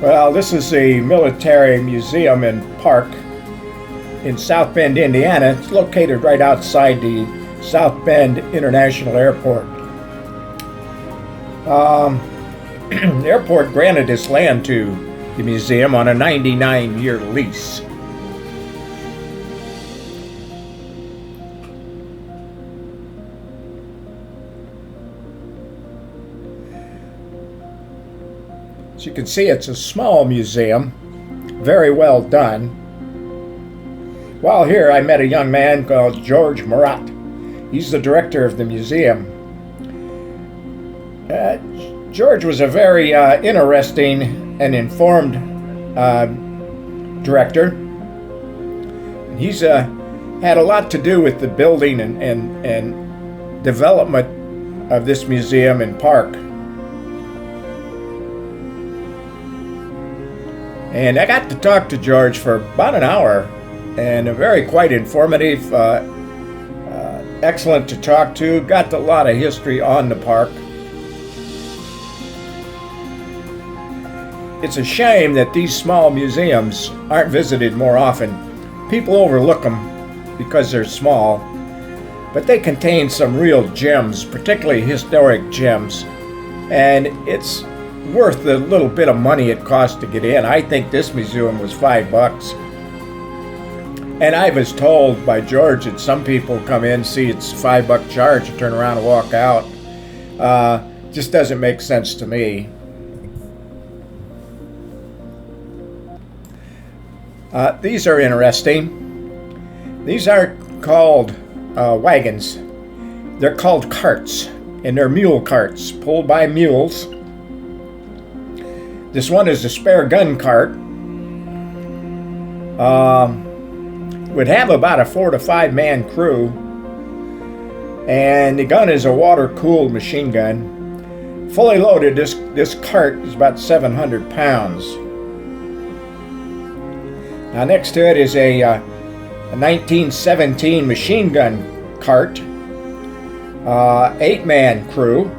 Well, this is a military museum and park in South Bend, Indiana. It's located right outside the South Bend International Airport. The airport granted this land to the museum on a 99-year lease. As you can see, it's a small museum, very well done. While here, I met a young man called George Murat. He's the director of the museum. George was a very interesting and informed director. He's had a lot to do with the building and development of this museum and park. And I got to talk to George for about an hour, and very quite informative, excellent to talk to, got a lot of history on the park. It's a shame that these small museums aren't visited more often. People overlook them because they're small, but they contain some real gems, particularly historic gems, and it's worth the little bit of money it costs to get in. I think this museum was $5. And I was told by George that some people come in, see it's $5 charge, to turn around and walk out. Just doesn't make sense to me. These are interesting. These aren't called wagons. They're called carts, and they're mule carts pulled by mules. This one is a spare gun cart. Would have about a 4 to 5 man crew, and the gun is a water-cooled machine gun. Fully loaded, this cart is about 700 pounds. Now next to it is a 1917 machine gun cart, 8-man crew,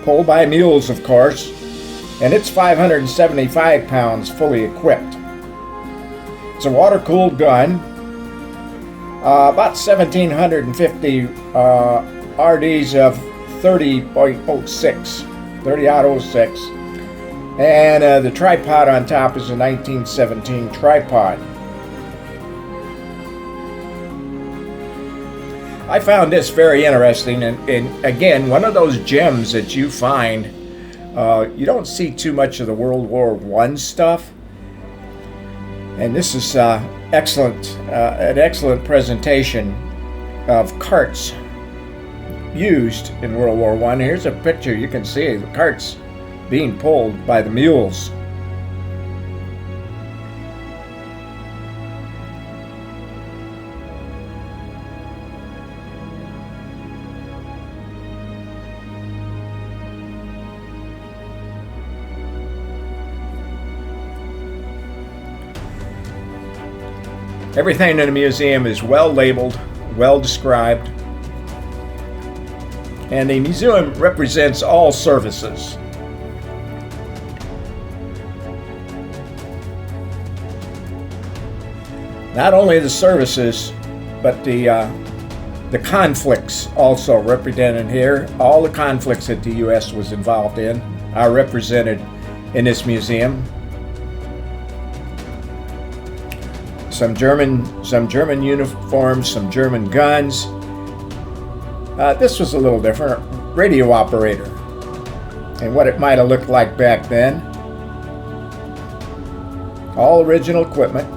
pulled by mules, of course. And it's 575 pounds fully equipped. It's a water-cooled gun, about 1,750 RDs of 30.06, and the tripod on top is a 1917 tripod. I found this very interesting, and again, one of those gems that you find. You don't see too much of the World War I stuff, and this is an excellent presentation of carts used in World War I. Here's a picture. You can see the carts being pulled by the mules. Everything in the museum is well labeled, well described, and the museum represents all services. Not only the services, but the conflicts also represented here. All the conflicts that the U.S. was involved in are represented in this museum. Some German uniforms, some German guns. This was a little different. Radio operator. and what it might have looked like back then. All original equipment.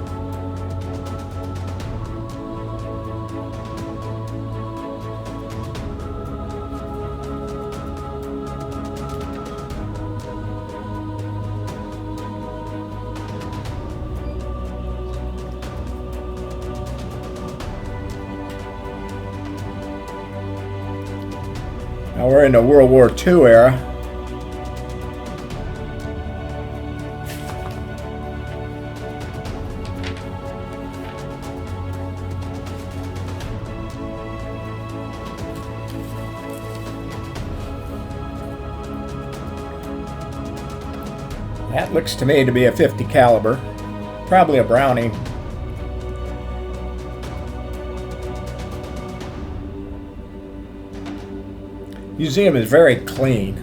Now we're in the World War II era. That looks to me to be a .50 caliber, probably a Browning. Museum is very clean.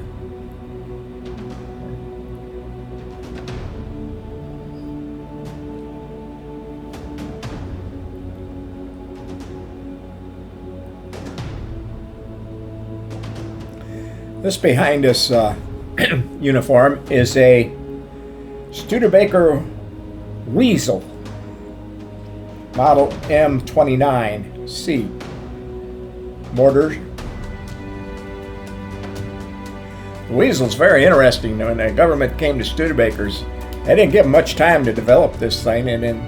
This behind us uniform is a Studebaker Weasel, model M29C. Mortar. The Weasel's very interesting. When the government came to Studebakers, they didn't give them much time to develop this thing, and then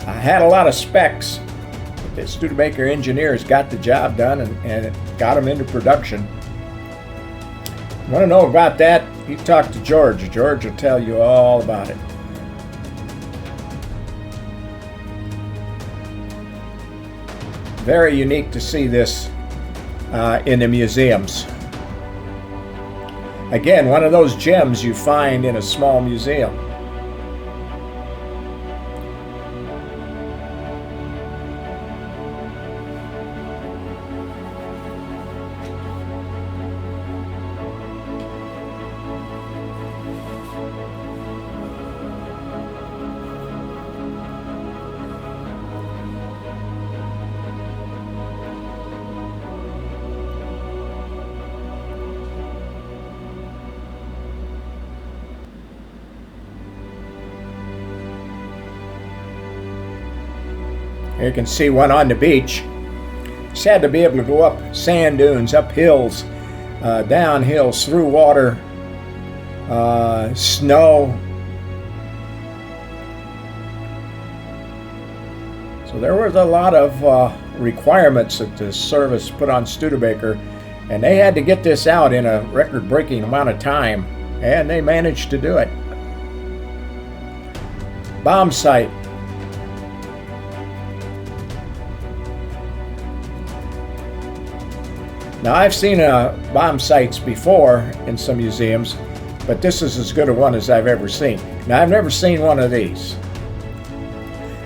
I had a lot of specs. But the Studebaker engineers got the job done and it got them into production. Want to know about that? You talk to George. George will tell you all about it. Very unique to see this in the museums. Again, one of those gems you find in a small museum. You can see one on the beach. Sad to be able to go up sand dunes, up hills, down hills, through water, snow. So there was a lot of requirements that the service put on Studebaker, and they had to get this out in a record-breaking amount of time, and they managed to do it. Bomb site. Now, I've seen bomb sites before in some museums, but this is as good a one as I've ever seen. Now, I've never seen one of these.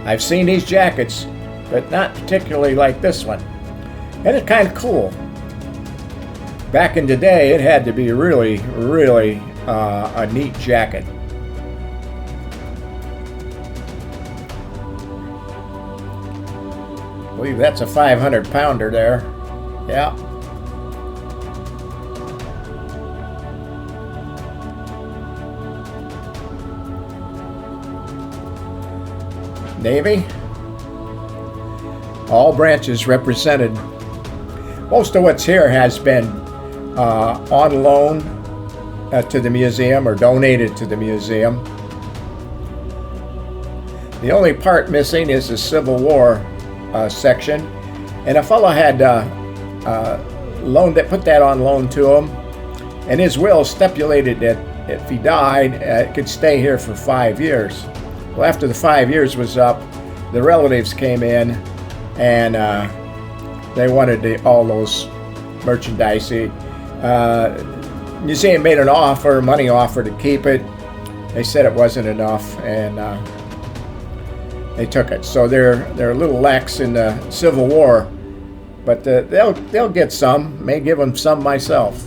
I've seen these jackets, but not particularly like this one. And it's kind of cool. Back in the day, it had to be really, really a neat jacket. I believe that's a 500-pounder there. Yeah. Navy. All branches represented. Most of what's here has been on loan to the museum or donated to the museum. The only part missing is the Civil War section, and a fellow had put that on loan to him, and his will stipulated that if he died, it could stay here for 5 years. Well, after the 5 years was up, the relatives came in and they wanted all those merchandise. Museum made an offer, money offer to keep it. They said it wasn't enough, and they took it. So they're a little lax in the Civil War, but they'll get some. May give them some myself.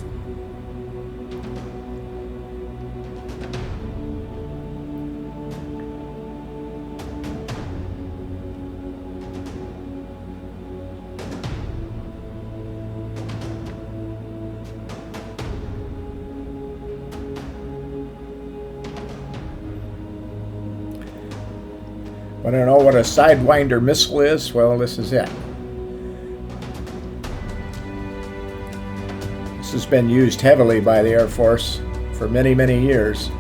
Want to know what a Sidewinder missile is? Well, this is it. This has been used heavily by the Air Force for many, many years.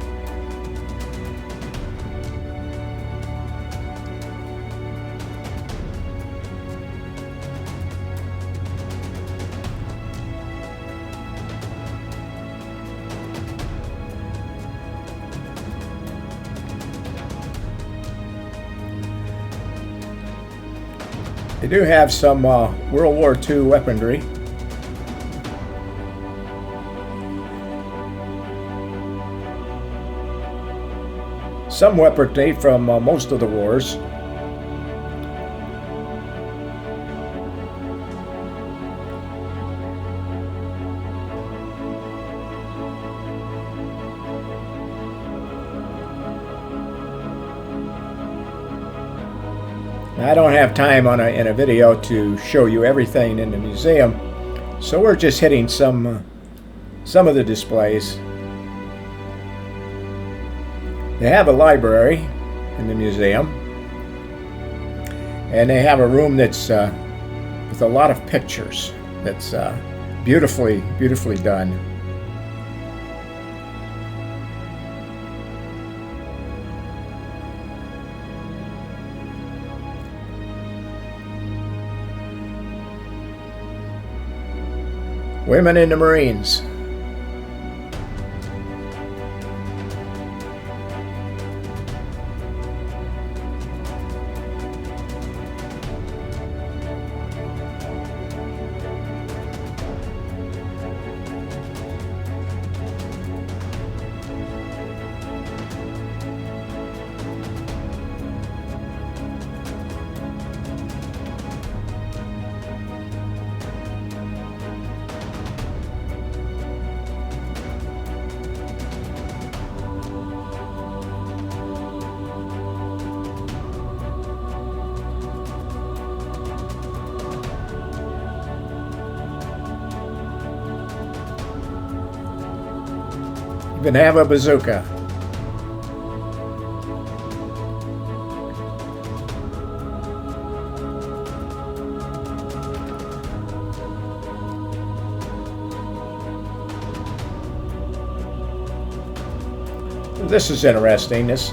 They do have some World War II weaponry. Some weaponry from most of the wars. I don't have time in a video to show you everything in the museum, so we're just hitting some of the displays. They have a library in the museum, and they have a room that's with a lot of pictures. That's beautifully done. Women in the Marines. Even have a bazooka. This is interesting. This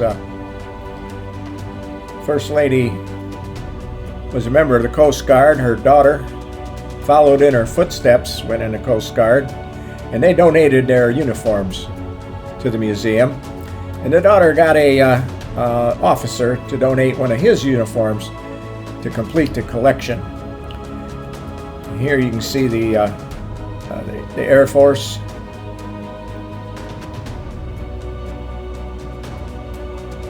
First Lady was a member of the Coast Guard. Her daughter followed in her footsteps, went in the Coast Guard, and they donated their uniforms to the museum. And the daughter got a officer to donate one of his uniforms to complete the collection. And here you can see the Air Force.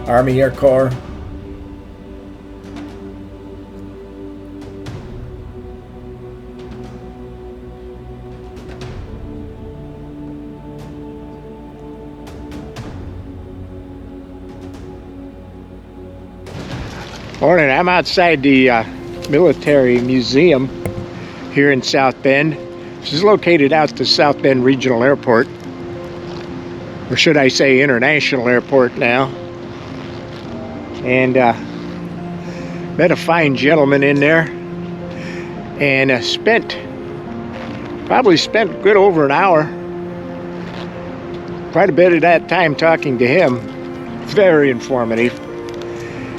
Army Air Corps. Morning, I'm outside the military museum here in South Bend. This is located out to South Bend Regional Airport, or should I say International Airport now. And met a fine gentleman in there, and probably spent good over an hour, quite a bit of that time talking to him. Very informative.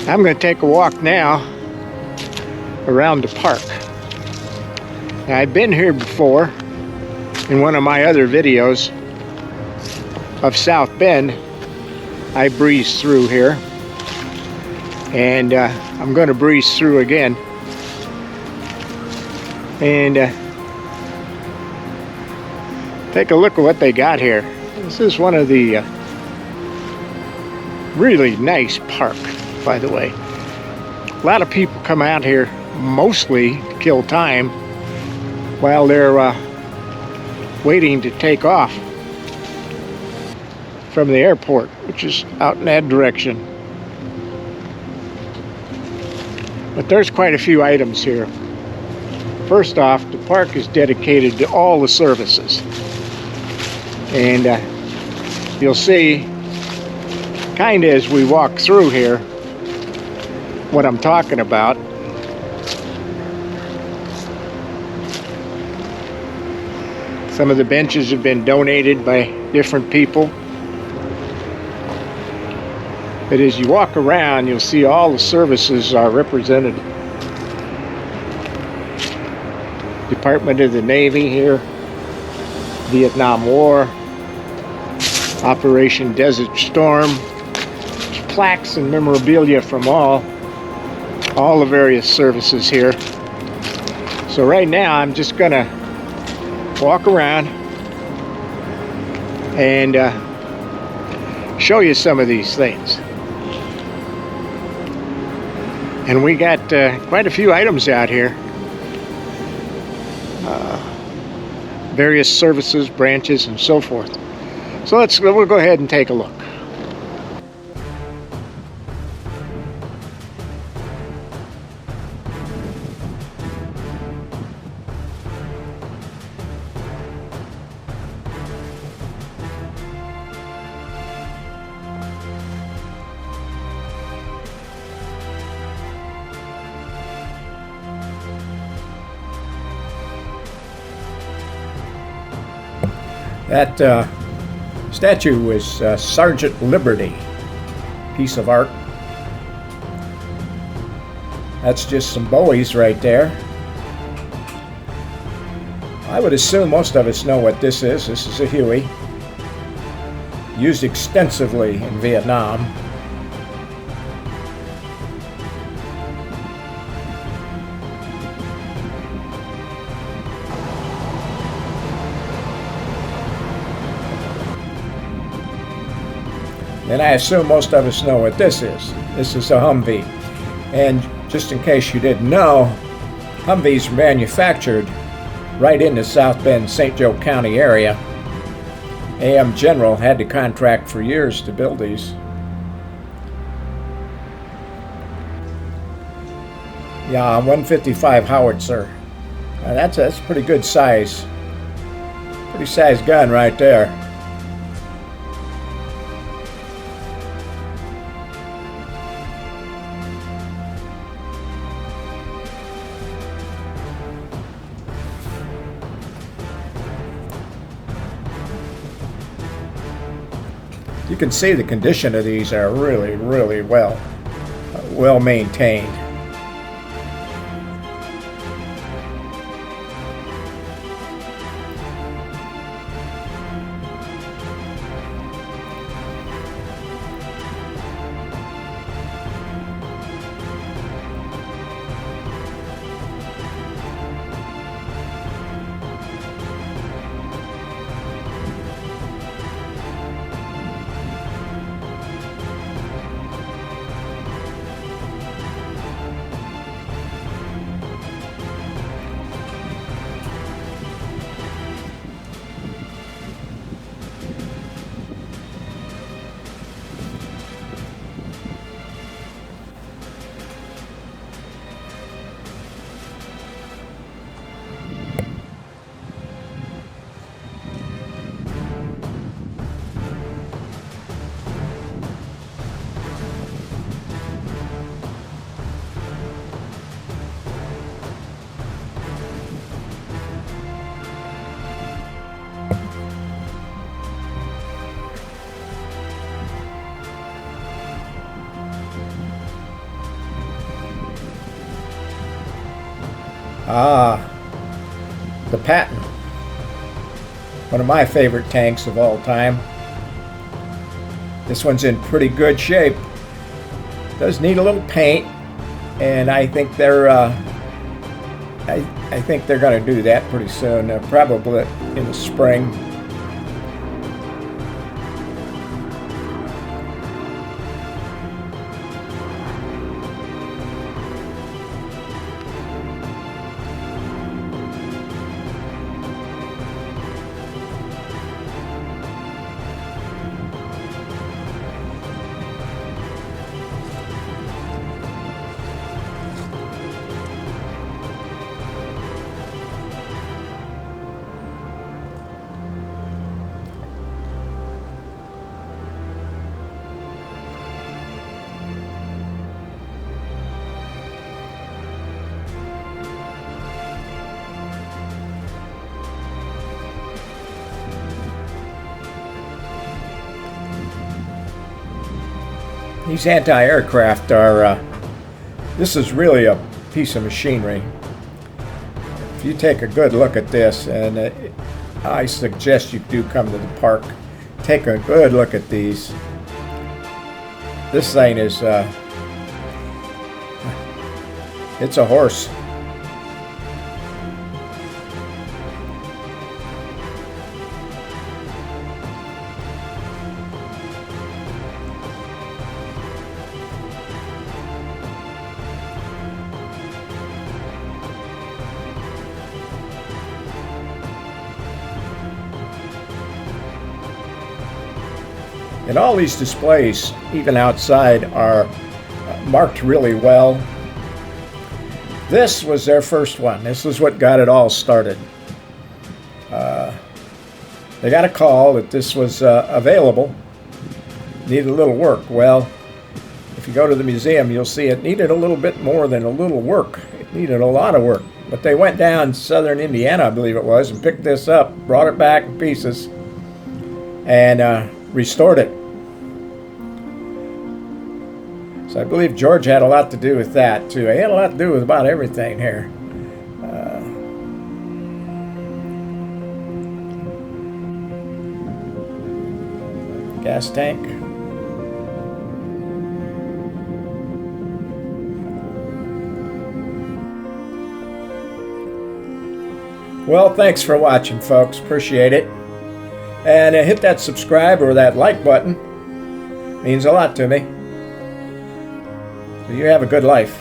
I'm going to take a walk now around the park. Now, I've been here before in one of my other videos of South Bend. I breezed through here, and I'm going to breeze through again. And take a look at what they got here. This is one of the really nice park, by the way. A lot of people come out here mostly to kill time while they're waiting to take off from the airport, which is out in that direction. But there's quite a few items here. First off, the park is dedicated to all the services. And you'll see, kind of as we walk through here, what I'm talking about. Some of the benches have been donated by different people. But as you walk around, you'll see all the services are represented. Department of the Navy here, Vietnam War, Operation Desert Storm, plaques and memorabilia from all the various services here. So right now I'm just gonna walk around and show you some of these things. And we got quite a few items out here. Various services, branches, and so forth. So we'll go ahead and take a look. That statue was Sergeant Liberty, piece of art. That's just some Bowies right there. I would assume most of us know what this is. This is a Huey, used extensively in Vietnam. And I assume most of us know what this is. This is a Humvee. And just in case you didn't know, Humvees are manufactured right in the South Bend, St. Joe County area. AM General had to contract for years to build these. Yeah, 155 howitzer. That's a pretty good size. Pretty sized gun right there. You can see the condition of these are really, really well maintained. The Patton, one of my favorite tanks of all time. This one's in pretty good shape. Does need a little paint, and I think they're I think they're going to do that pretty soon, probably in the spring. These anti-aircraft are, this is really a piece of machinery. If you take a good look at this, and I suggest you do come to the park, take a good look at these. This thing is, it's a horse. And all these displays, even outside, are marked really well. This was their first one. This is what got it all started. They got a call that this was available, needed a little work. Well, if you go to the museum, you'll see it needed a little bit more than a little work. It needed a lot of work. But they went down southern Indiana, I believe it was, and picked this up, brought it back in pieces, and restored it. So I believe George had a lot to do with that too. He had a lot to do with about everything here. Gas tank. Well, thanks for watching, folks. Appreciate it. And hit that subscribe or that like button. Means a lot to me. So you have a good life.